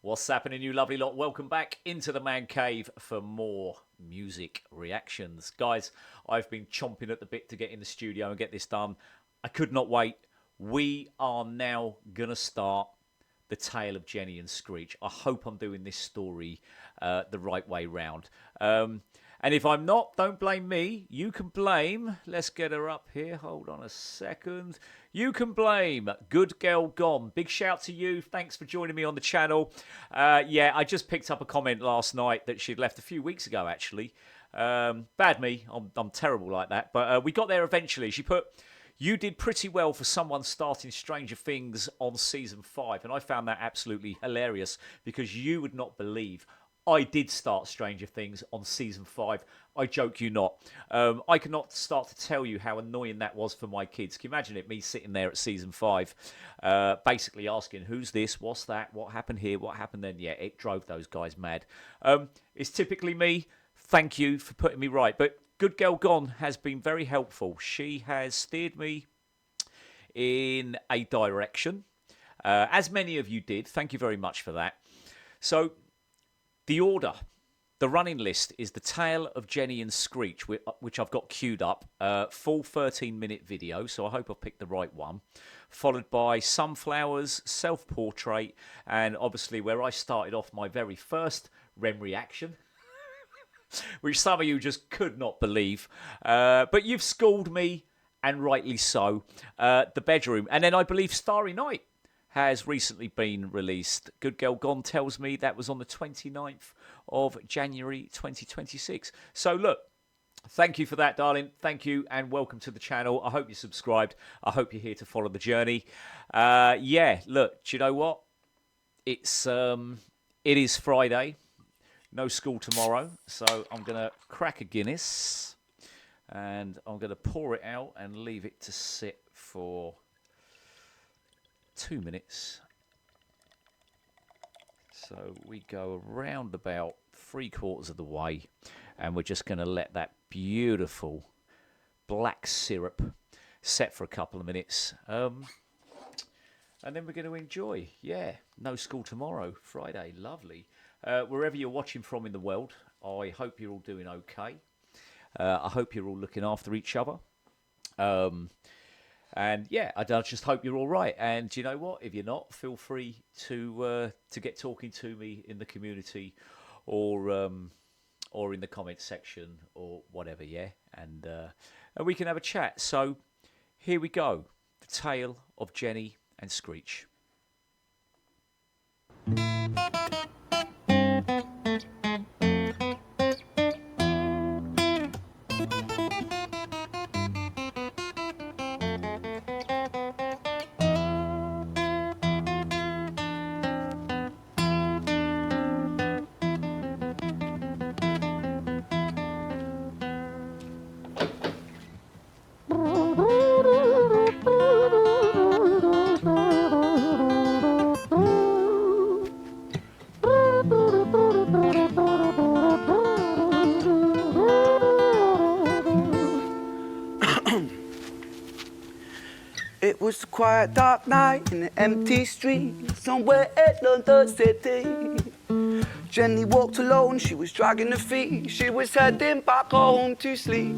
What's happening, you lovely lot? Welcome back into the man cave for more music reactions. Guys, I've been chomping at the bit to get in the studio and get this done. I could not wait. We are now going to start the tale of Jenny and Screech. I hope I'm doing this story the right way round. And if I'm not, don't blame me. You can blame, let's get her up here. Hold on a second. You can blame Good Girl Gone. Big shout to you. Thanks for joining me on the channel. Yeah, I just picked up a comment last night that she'd left a few weeks ago, actually. Bad me. I'm terrible like that. But we got there eventually. She put, you did pretty well for someone starting Stranger Things on season 5. And I found that absolutely hilarious because you would not believe I did start Stranger Things on season 5. I joke you not. I cannot start to tell you how annoying that was for my kids. Can you imagine it, me sitting there at season 5, basically asking, who's this, what's that, what happened here, what happened then? Yeah, it drove those guys mad. It's typically me. Thank you for putting me right. But Good Girl Gone has been very helpful. She has steered me in a direction, as many of you did. Thank you very much for that. So, the order, the running list is the tale of Jenny and Screech, which I've got queued up. Full 13-minute video, so I hope I've picked the right one. Followed by Sunflowers, Self-Portrait, and obviously where I started off my very first renreaction, which some of you just could not believe. But you've schooled me, and rightly so. The Bedroom, and then I believe Starry Night has recently been released. Good Girl Gone tells me that was on the 29th of January 2026. So look, thank you for that, darling. Thank you and welcome to the channel. I hope you're subscribed. I hope you're here to follow the journey. Yeah, look, do you know what? It is Friday. No school tomorrow. So I'm going to crack a Guinness and I'm going to pour it out and leave it to sit for 2 minutes. So we go around about 3/4 of the way and we're just going to let that beautiful black syrup set for a couple of minutes, and then we're going to enjoy. Yeah, no school tomorrow, Friday, lovely. Wherever you're watching from in the world, I hope you're all doing okay. I hope you're all looking after each other. And yeah, I just hope you're all right. And you know what? If you're not, feel free to get talking to me in the community, or in the comment section or whatever. Yeah, and we can have a chat. So here we go. The tale of Jenny and Screech. It was a quiet, dark night in an empty street somewhere in London City. Jenny walked alone, she was dragging her feet. She was heading back home to sleep.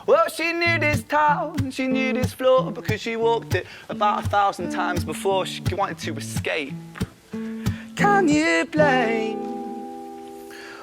Well, she knew this town, she knew this floor, because she walked it about 1,000 times before she wanted to escape. Can you blame?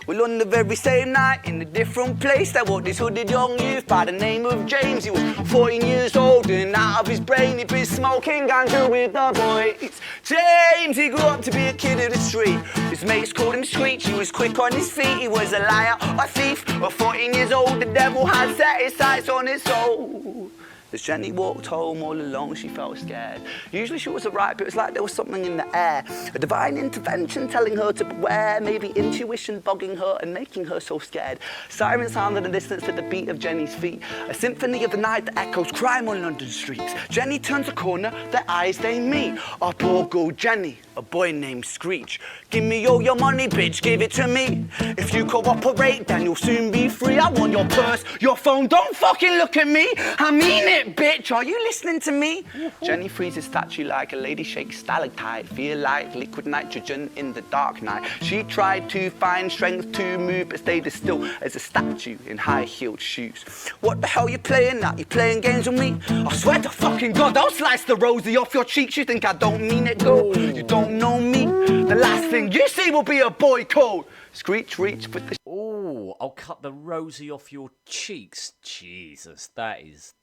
Well, on the very same night, in a different place, there walked this hooded young youth by the name of James. He was 14 years old and out of his brain. He'd been smoking ganja with the boys. James, he grew up to be a kid of the street. His mates called him Screech. He was quick on his feet. He was a liar, a thief. At 14 years old, the devil had set his sights on his soul. As Jenny walked home all alone, she felt scared. Usually she was alright, but it was like there was something in the air. A divine intervention telling her to beware, maybe intuition bugging her and making her so scared. Sirens sound in the distance at the beat of Jenny's feet. A symphony of the night that echoes crime on London streets. Jenny turns a corner, their eyes they meet. Our poor girl Jenny, a boy named Screech. Give me all your money, bitch, give it to me. If you cooperate, then you'll soon be free. I want your purse, your phone, don't fucking look at me. I mean it, bitch, are you listening to me? Jenny freezes statue like a lady shakes stalactite. Feel like liquid nitrogen in the dark night. She tried to find strength to move, but stayed as still as a statue in high-heeled shoes. What the hell you playing at? You playing games with me? I swear to fucking God, I'll slice the rosy off your cheeks. You think I don't mean it, girl? You don't know me. The last thing you see will be a boy code. Screech, reach, put the... Oh, I'll cut the rosy off your cheeks. Jesus, that is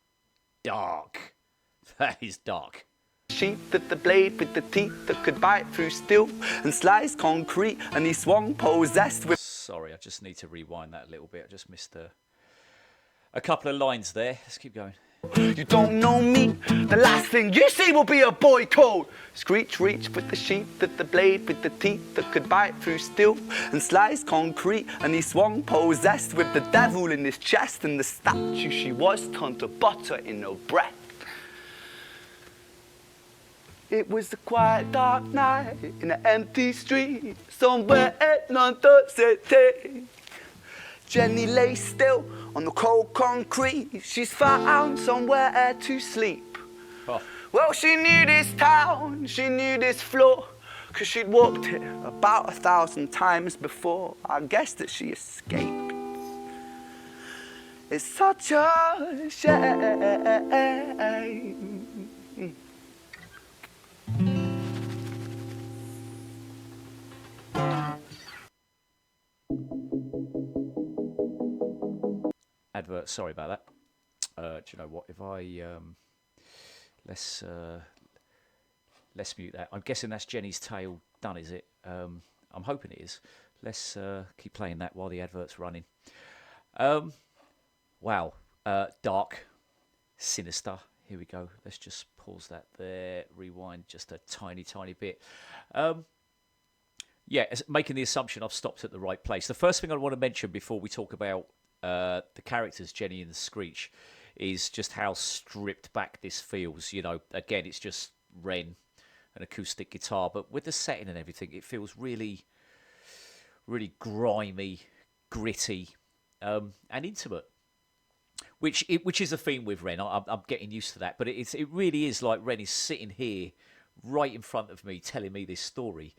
dark. That is dark. Sheath of the blade with the teeth that could bite through steel and slice concrete, and he swung possessed with... Sorry, I just need to rewind that a little bit. I just missed a couple of lines there. Let's keep going. You don't know me. The last thing you see will be a boy code. Screech, reach with the sheath of the blade with the teeth that could bite through steel and slice concrete, and he swung possessed with the devil in his chest, and the statue she was turned to butter in her breath. It was a quiet, dark night in an empty street somewhere in London City. Jenny lay still on the cold concrete. She's found somewhere to sleep. Oh. Well, she knew this town, she knew this floor, 'cause she'd walked it about 1,000 times before. I guess that she escaped. It's such a shame. Advert, sorry about that. Do you know what? If I let's mute that. I'm guessing that's Jenny's tale done, is it? I'm hoping it is. Let's keep playing that while the advert's running. Wow, dark, sinister. Here we go. Let's just pause that there. Rewind just a tiny bit. Yeah, making the assumption I've stopped at the right place. The first thing I want to mention before we talk about the characters, Jenny and Screech, is just how stripped back this feels. You know, again, it's just Ren, an acoustic guitar, but with the setting and everything, it feels really, really grimy, gritty, and intimate. Which is a theme with Ren. I'm getting used to that, but it really is like Ren is sitting here, right in front of me, telling me this story.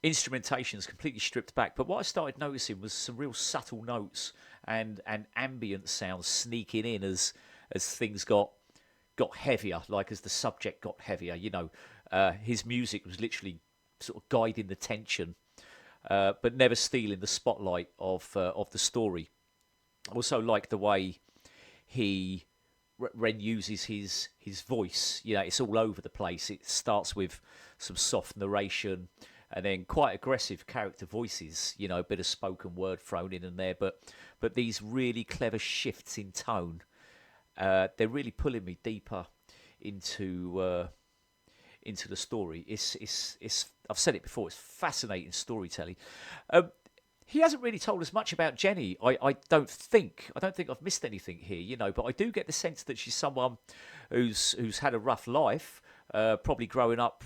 Instrumentation is completely stripped back, but what I started noticing was some real subtle notes and ambient sounds sneaking in as things got heavier, like as the subject got heavier. You know, his music was literally sort of guiding the tension, but never stealing the spotlight of the story. I also like the way Ren uses his voice. You know, it's all over the place. It starts with some soft narration, and then quite aggressive character voices, you know, a bit of spoken word thrown in and there, but these really clever shifts in tone, they're really pulling me deeper into the story. It's I've said it before, it's fascinating storytelling. He hasn't really told us much about Jenny. I don't think I've missed anything here, you know, but I do get the sense that she's someone who's had a rough life, probably growing up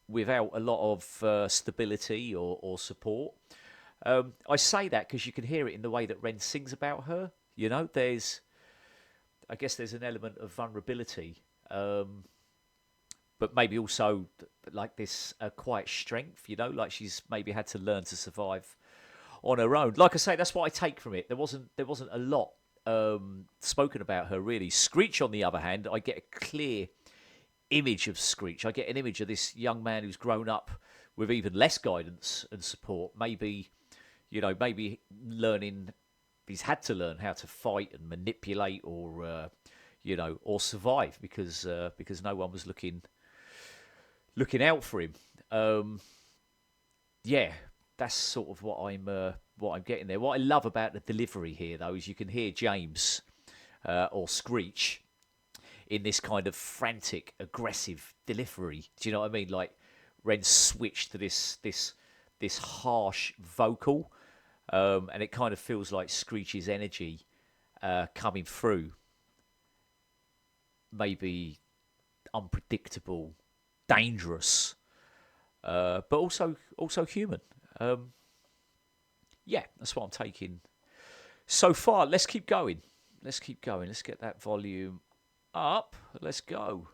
without a lot of stability or support. I say that because you can hear it in the way that Ren sings about her. You know, I guess there's an element of vulnerability, but maybe also like this quiet strength. You know, like she's maybe had to learn to survive on her own. Like I say, that's what I take from it. There wasn't a lot spoken about her really. Screech, on the other hand, I get a clear image of Screech. I get an image of this young man who's grown up with even less guidance and support. Maybe, you know, learning, he's had to learn how to fight and manipulate, or you know, or survive because no one was looking out for him. Yeah, that's sort of what I'm getting there. What I love about the delivery here, though, is you can hear James or Screech in this kind of frantic, aggressive delivery. Do you know what I mean? Like Ren switched to this harsh vocal, and it kind of feels like Screech's energy coming through. Maybe unpredictable, dangerous, but also human. Yeah, that's what I'm taking so far. Let's keep going. Let's get that volume up. Let's go.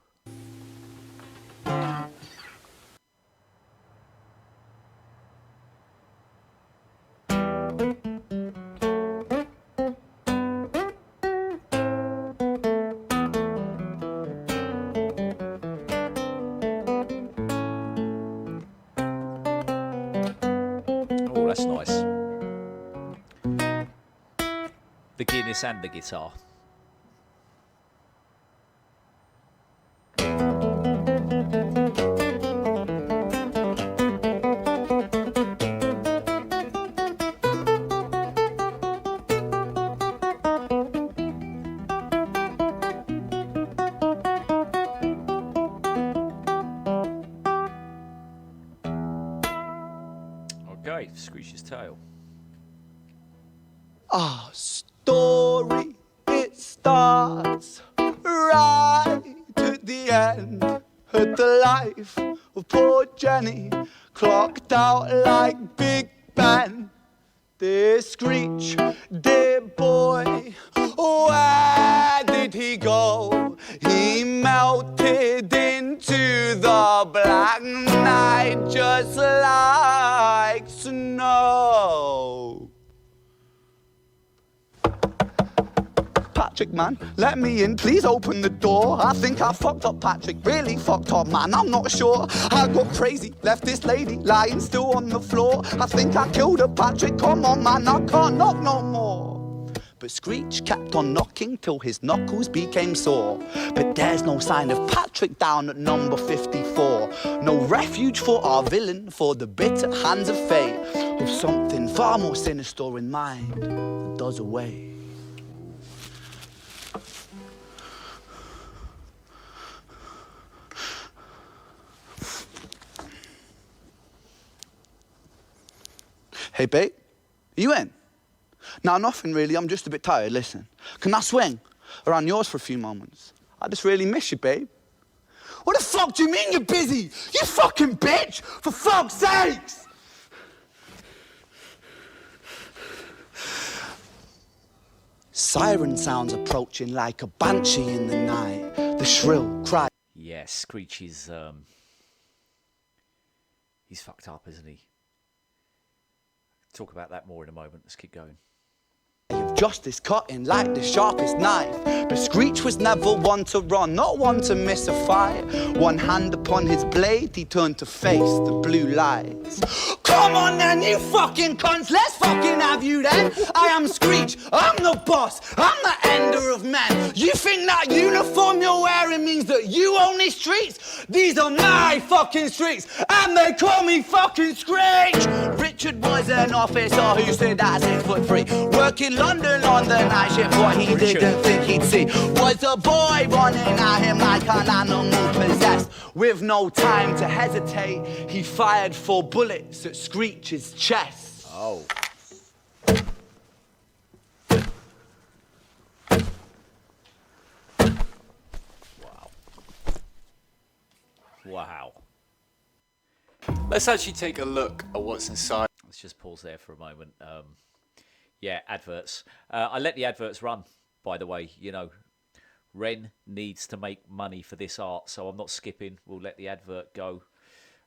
Oh, that's nice. The Guinness and the guitar. Okay, Screech's tail. Our story, it starts right at the end. At the life of poor Jenny, clocked out like Big Ben. Dear Screech, dear boy, where did he go? He melted into the black night just like snow. Patrick, man, let me in, please open the door. I think I fucked up, Patrick, really fucked up, man, I'm not sure. I got crazy, left this lady lying still on the floor. I think I killed her, Patrick, come on, man, I can't knock no more. But Screech kept on knocking till his knuckles became sore. But there's no sign of Patrick down at number 54. No refuge for our villain, for the bitter hands of fate, with something far more sinister in mind that does away. Hey, babe, are you in? Nah, nothing really, I'm just a bit tired, listen. Can I swing around yours for a few moments? I just really miss you, babe. What the fuck do you mean you're busy? You fucking bitch! For fuck's sakes! Siren sounds approaching like a banshee in the night. The shrill cry. Yeah, Screech is he's fucked up, isn't he? Talk about that more in a moment. Let's keep going. Of justice cutting like the sharpest knife. But Screech was never one to run, not one to miss a fight. One hand upon his blade, he turned to face the blue lights. Come on then, you fucking cunts, let's fucking have you then. I am Screech, I'm the boss, I'm the ender of men. You think that uniform you're wearing means that you own these streets? These are my fucking streets, and they call me fucking Screech. Richard was an officer who stood at 6'3", working London on the night shift. What he didn't think he'd see was a boy running at him like an animal possessed. With no time to hesitate, he fired 4 bullets at Screech's chest. Oh. Wow. Wow. Let's actually take a look at what's inside. Let's just pause there for a moment. Yeah, adverts. I let the adverts run, by the way. You know, Ren needs to make money for this art, so I'm not skipping. We'll let the advert go,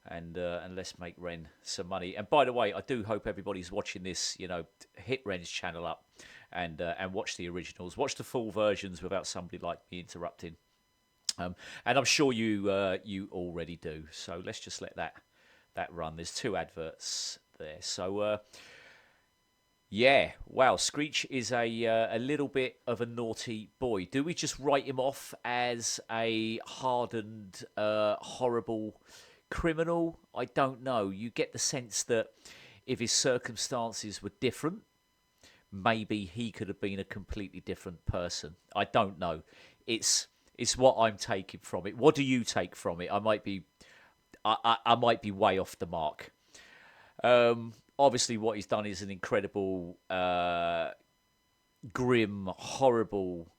and let's make Ren some money. And by the way, I do hope everybody's watching this. You know, hit Ren's channel up and watch the originals. Watch the full versions without somebody like me interrupting. And I'm sure you already do. So let's just let that run. There's 2 adverts there. So. Yeah, wow, Screech is a little bit of a naughty boy. Do we just write him off as a hardened, horrible criminal? I don't know. You get the sense that if his circumstances were different, maybe he could have been a completely different person. I don't know. It's what I'm taking from it. What do you take from it? I might be way off the mark. Obviously, what he's done is an incredible, grim, horrible,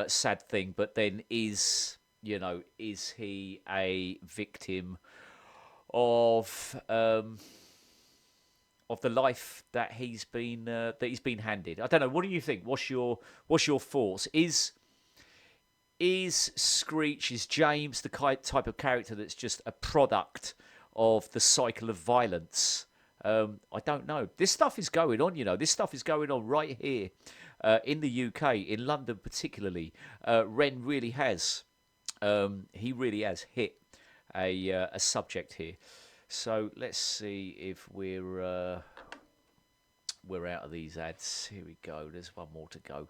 sad thing. But then is he a victim of the life that he's been handed. I don't know. What do you think? What's your thoughts? Is Screech, is James the type of character that's just a product of the cycle of violence? I don't know. This stuff is going on, This stuff is going on right here in the UK, in London particularly. Ren really has, he really has hit a subject here. So let's see if we're out of these ads. Here we go. There's one more to go.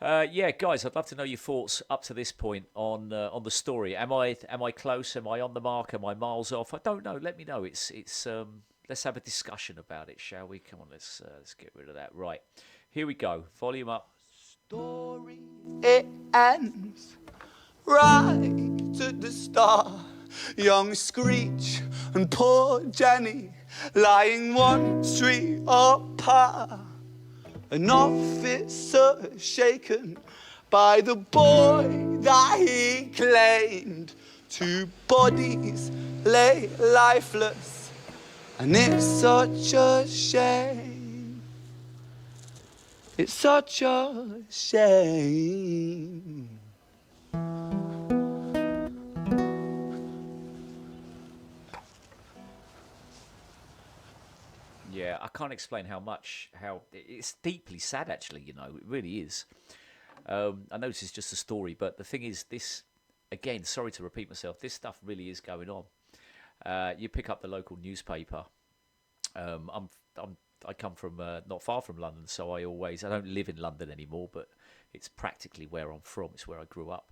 Yeah, guys, I'd love to know your thoughts up to this point on the story. Am I close? Am I on the mark? Am I miles off? I don't know. Let me know. It's let's have a discussion about it, shall we? Come on, let's get rid of that. Right, here we go. Volume up. Story, it ends right at the start. Young Screech and poor Jenny lying one street apart. An officer shaken by the boy that he claimed. Two bodies lay lifeless, and it's such a shame. It's such a shame. Yeah, I can't explain how it's deeply sad, actually, it really is. I know this is just a story, but the thing is, this, again, sorry to repeat myself, this stuff really is going on. You pick up the local newspaper. I come from not far from London, so I don't live in London anymore, but it's practically where I'm from. It's where I grew up.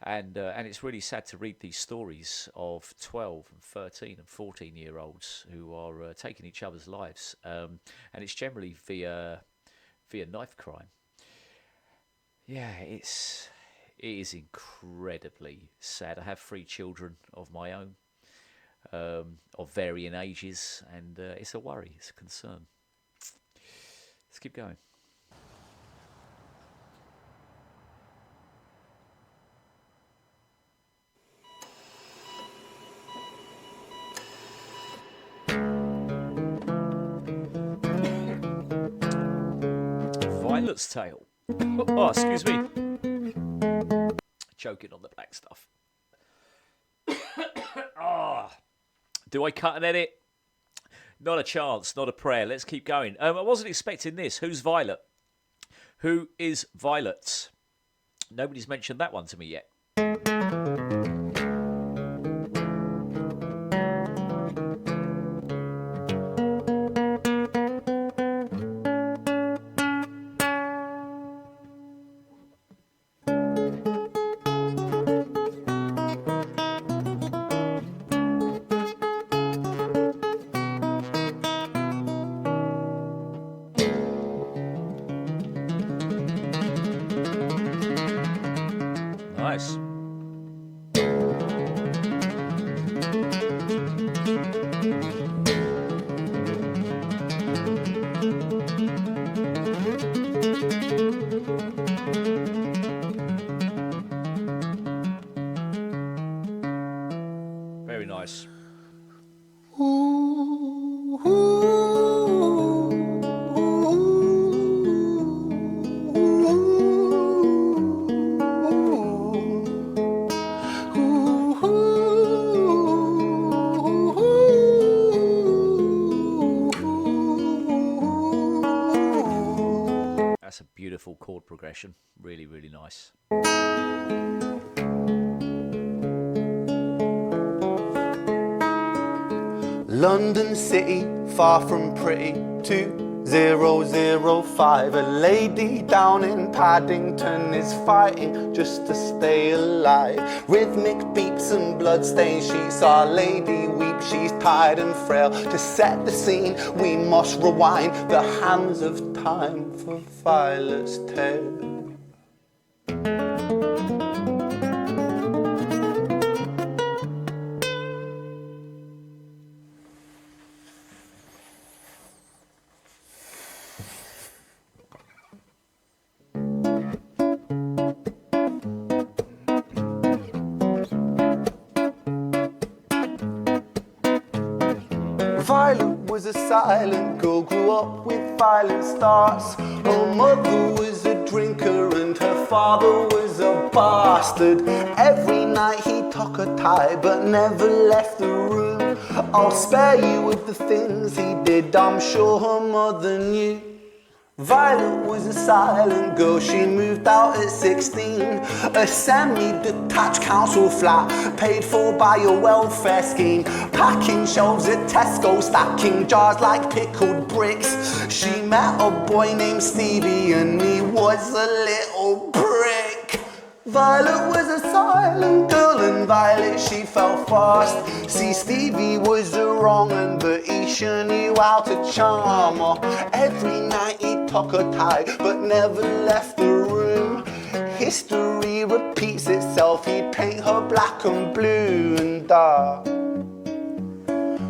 And it's really sad to read these stories of 12 and 13 and 14-year-olds who are taking each other's lives. And it's generally via knife crime. Yeah, it is incredibly sad. I have 3 children of my own, of varying ages, and it's a worry, it's a concern. Let's keep going. Violet's Tale. Oh, excuse me. Choking on the black stuff. Do I cut and edit? Not a chance, not a prayer. Let's keep going. I wasn't expecting this. Who's Violet? Who is Violet? Nobody's mentioned that one to me yet. Nice. Very nice. That's a beautiful chord progression. Really, really nice. London City, far from pretty, 2005. A lady down in Paddington is fighting just to stay alive. Rhythmic beeps and bloodstained sheets, our lady weeps, she's tired and frail. To set the scene, we must rewind the hands of time for Violet's Tale. Violet was a silent girl, grew up with violent starts. Her mother was a drinker and her father was a bastard. Every night he took her tie but never left the room. I'll spare you with the things he did, I'm sure her mother knew. Violet was a silent girl, she moved out at 16. A semi-detached council flat, paid for by a welfare scheme. Packing shelves at Tesco, stacking jars like pickled bricks. She met a boy named Stevie and he was a little prick. Violet was a silent girl and Violet she fell fast. See, Stevie was a wrong un, but he sure knew how to charm her. Every night he took her tie but never left the room. History repeats itself, he'd paint her black and blue and dark.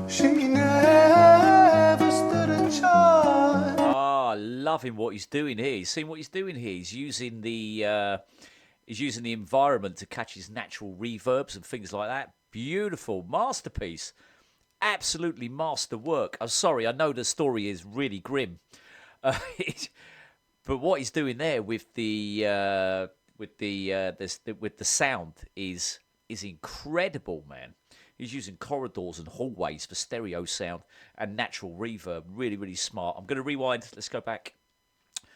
She never stood a chance. Ah, loving what he's doing here. He's seen what he's doing here. He's using the environment to catch his natural reverbs and things like that. Beautiful masterpiece, absolutely masterwork. I'm sorry, I know the story is really grim, but what he's doing there with the sound is incredible, man. He's using corridors and hallways for stereo sound and natural reverb. Really, really smart. I'm going to rewind. Let's go back.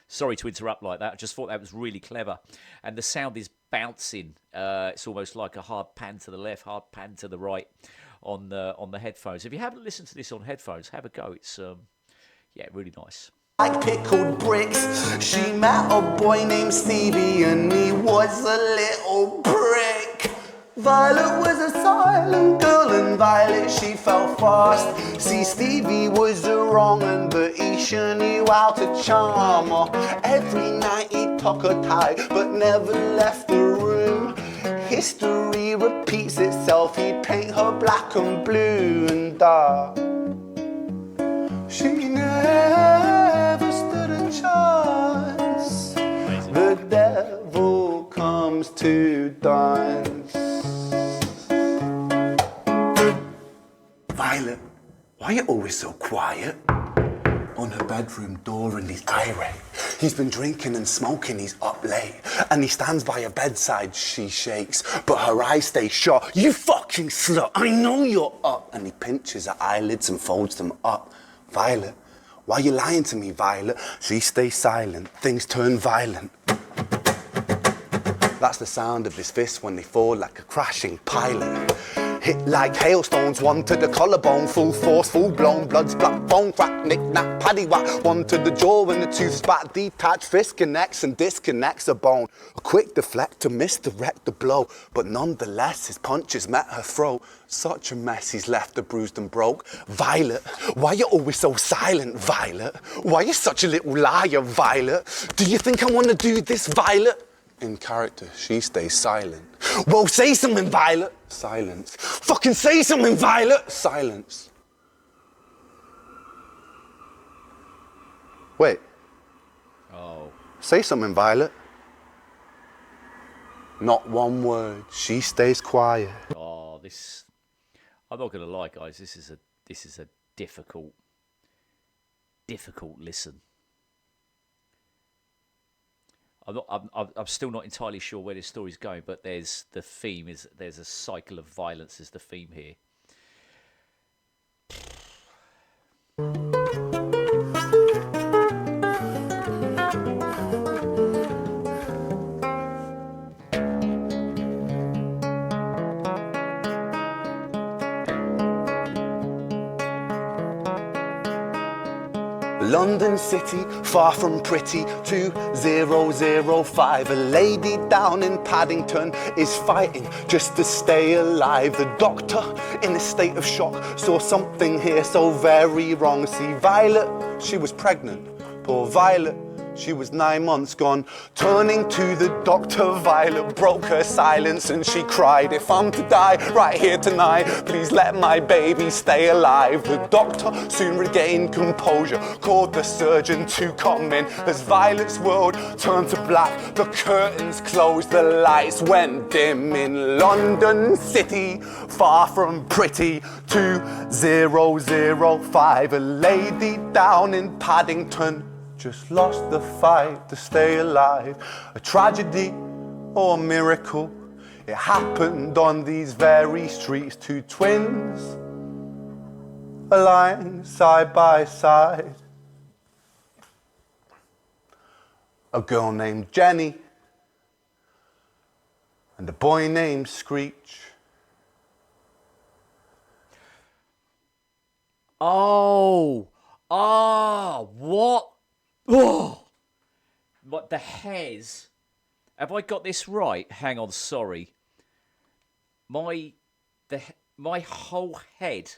Sorry to interrupt like that. I just thought that was really clever. And the sound is bouncing. It's almost like a hard pan to the left, hard pan to the right on the headphones. If you haven't listened to this on headphones, have a go. It's really nice. Like pickled bricks, she met a boy named Stevie and he was a little prick. Violet was a silent girl and Violet she fell fast. See, Stevie was a wrong un, but he sure knew how to charm her. Every night he took her tie but never left the room. History repeats itself, he'd paint her black and blue and dark. She never stood a chance. Amazing. The devil comes to dance. Violet, why are you always so quiet? On her bedroom door and he's irate. He's been drinking and smoking, he's up late. And he stands by her bedside, she shakes, but her eyes stay shut. You fucking slut, I know you're up. And he pinches her eyelids and folds them up. Violet, why are you lying to me, Violet? She stays silent, things turn violent. That's the sound of his fists when they fall like a crashing pilot. Hit like hailstones, one to the collarbone, full force, full blown, blood's black bone, crack, knick-knack, paddywhack, one to the jaw and the tooth spat, detached fist connects and disconnects a bone. A quick deflect to misdirect the blow, but nonetheless his punches met her throat. Such a mess he's left her bruised and broke. Violet, why you always so silent, Violet? Why you such a little liar, Violet? Do you think I want to do this, Violet? In character, she stays silent. Well, say something, Violet. Silence. Fucking say something, Violet. Silence. Wait. Oh. Say something, Violet. Not one word. She stays quiet. Oh, this. I'm not going to lie, guys. This is a difficult listen. I'm still not entirely sure where this story's going, but there's a cycle of violence as the theme here. London City, far from pretty, 2005. A lady down in Paddington is fighting just to stay alive. The doctor, in a state of shock, saw something here so very wrong. See, Violet, she was pregnant. Poor Violet, she was 9 months gone. Turning to the doctor, Violet broke her silence and she cried, if I'm to die right here tonight, please let my baby stay alive. The doctor soon regained composure, called the surgeon to come in. As Violet's world turned to black, the curtains closed, the lights went dim. In London City, far from pretty, 2005, a lady down in Paddington just lost the fight to stay alive. A tragedy or a miracle, it happened on these very streets. Two twins are lying side by side. A girl named Jenny and a boy named Screech. Oh, what? Oh, what the hairs? Have I got this right? Hang on, sorry. My whole head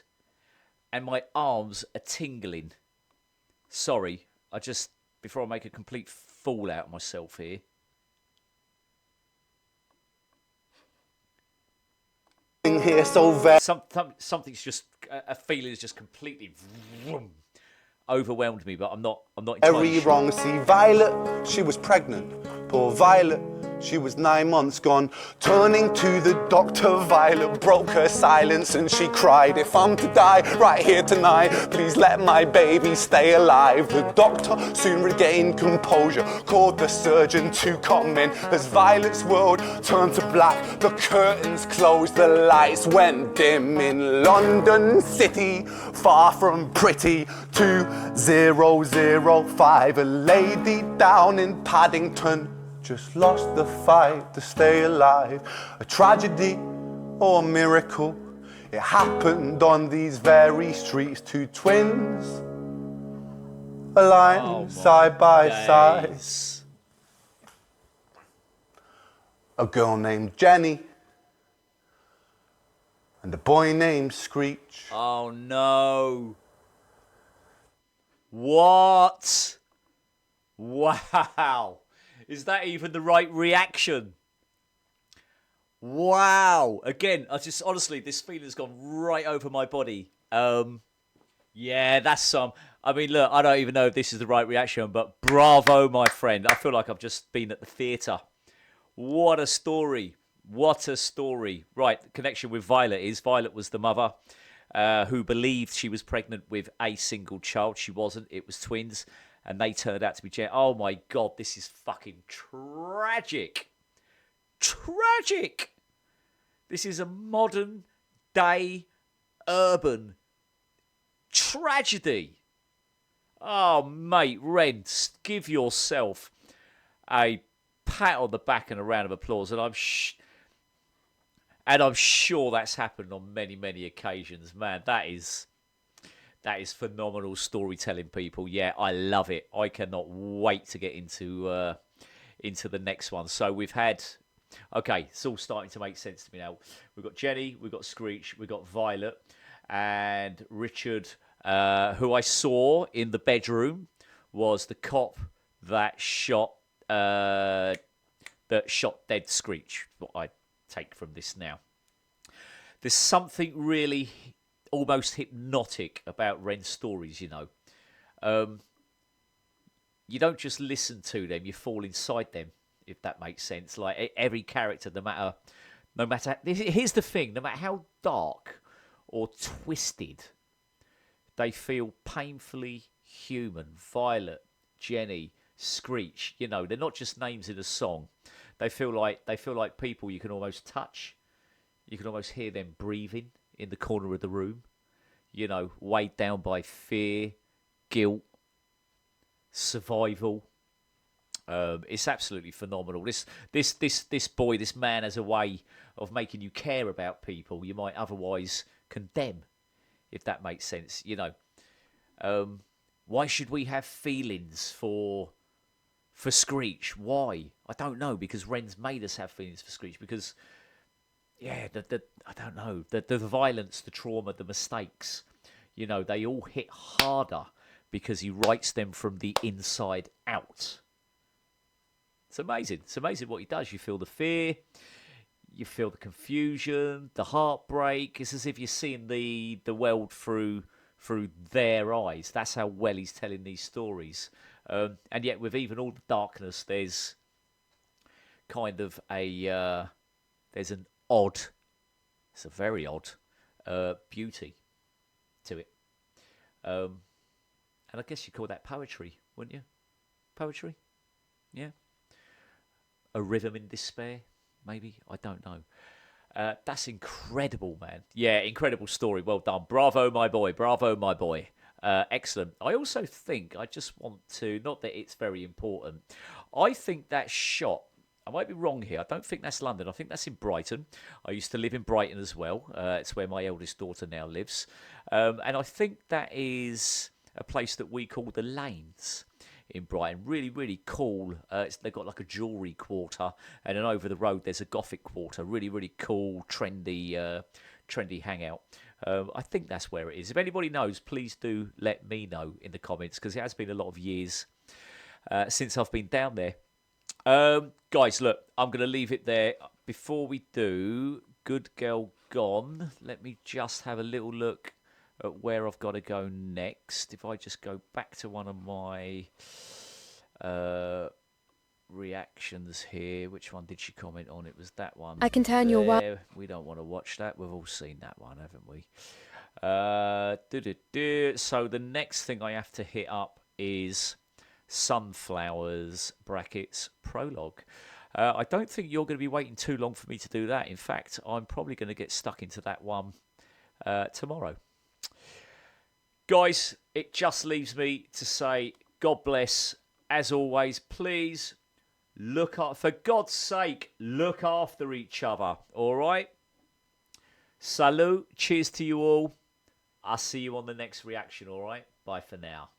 and my arms are tingling. Sorry, before I make a complete fool out of myself here. Here so very Something's just a feeling is just completely overwhelmed me, but I'm not entirely very sure. wrong. See, Violet, she was pregnant. Poor Violet, she was 9 months gone. Turning to the doctor, Violet broke her silence and she cried, if I'm to die right here tonight, please let my baby stay alive. The doctor soon regained composure, called the surgeon to come in. As Violet's world turned to black, the curtains closed, the lights went dim. In London City, far from pretty, 2005, a lady down in Paddington just lost the fight to stay alive. A tragedy or a miracle, it happened on these very streets. Two twins are lying side by side. A girl named Jenny and a boy named Screech. Oh no. What? Wow. Is that even the right reaction? Wow. Again, honestly, this feeling's gone right over my body. Yeah, that's some. I mean, look, I don't even know if this is the right reaction, but bravo, my friend. I feel like I've just been at the theatre. What a story. What a story. Right, the connection with Violet was the mother who believed she was pregnant with a single child. She wasn't. It was twins. And they turned out to be Oh my God, this is fucking tragic. Tragic. This is a modern day urban tragedy. Oh, mate, Ren, give yourself a pat on the back and a round of applause. And I'm sure that's happened on many, many occasions. Man, that is phenomenal storytelling, people. Yeah, I love it. I cannot wait to get into the next one. So we've had... Okay, it's all starting to make sense to me now. We've got Jenny, we've got Screech, we've got Violet, and Richard, who I saw in the bedroom, was the cop that shot dead Screech. What I take from this now. There's something really almost hypnotic about Ren's stories, you know. You don't just listen to them, you fall inside them, if that makes sense. Like every character, no matter here's the thing, no matter how dark or twisted, they feel painfully human. Violet, Jenny, Screech, you know, they're not just names in a song. They feel like people you can almost touch. You can almost hear them breathing in the corner of the room, you know, weighed down by fear, guilt, survival. It's absolutely phenomenal. This boy, this man, has a way of making you care about people you might otherwise condemn, if that makes sense. You know, why should we have feelings for Screech? Why? I don't know. Because Ren's made us have feelings for Screech. Because I don't know. The violence, the trauma, the mistakes, you know, they all hit harder because he writes them from the inside out. It's amazing. It's amazing what he does. You feel the fear, you feel the confusion, the heartbreak. It's as if you're seeing the world through their eyes. That's how well he's telling these stories. And yet, with even all the darkness, there's kind of there's an odd, it's a very odd beauty to it. And I guess you call that poetry, wouldn't you? Poetry? Yeah. A rhythm in despair, maybe? I don't know. That's incredible, man. Yeah, incredible story. Well done. Bravo, my boy. Bravo, my boy. Excellent. I also think, I just want to, not that it's very important, I think that shot, I might be wrong here, I don't think that's London, I think that's in Brighton. I used to live in Brighton as well. It's where my eldest daughter now lives. And I think that is a place that we call the Lanes in Brighton. Really, really cool. They've got like a jewellery quarter, and then over the road there's a Gothic quarter. Really, really cool, trendy hangout. I think that's where it is. If anybody knows, please do let me know in the comments, because it has been a lot of years since I've been down there. Guys, look, I'm going to leave it there. Before we do, Good Girl Gone, let me just have a little look at where I've got to go next. If I just go back to one of my reactions here. Which one did she comment on? It was that one. I can turn your there. We don't want to watch that. We've all seen that one, haven't we? So the next thing I have to hit up is Sunflowers brackets prologue. I don't think you're going to be waiting too long for me to do that. In fact, I'm probably going to get stuck into that one tomorrow. Guys, it just leaves me to say God bless. As always, please look up, for God's sake, look after each other. All right? Salute. Cheers to you all. I'll see you on the next reaction. All right? Bye for now.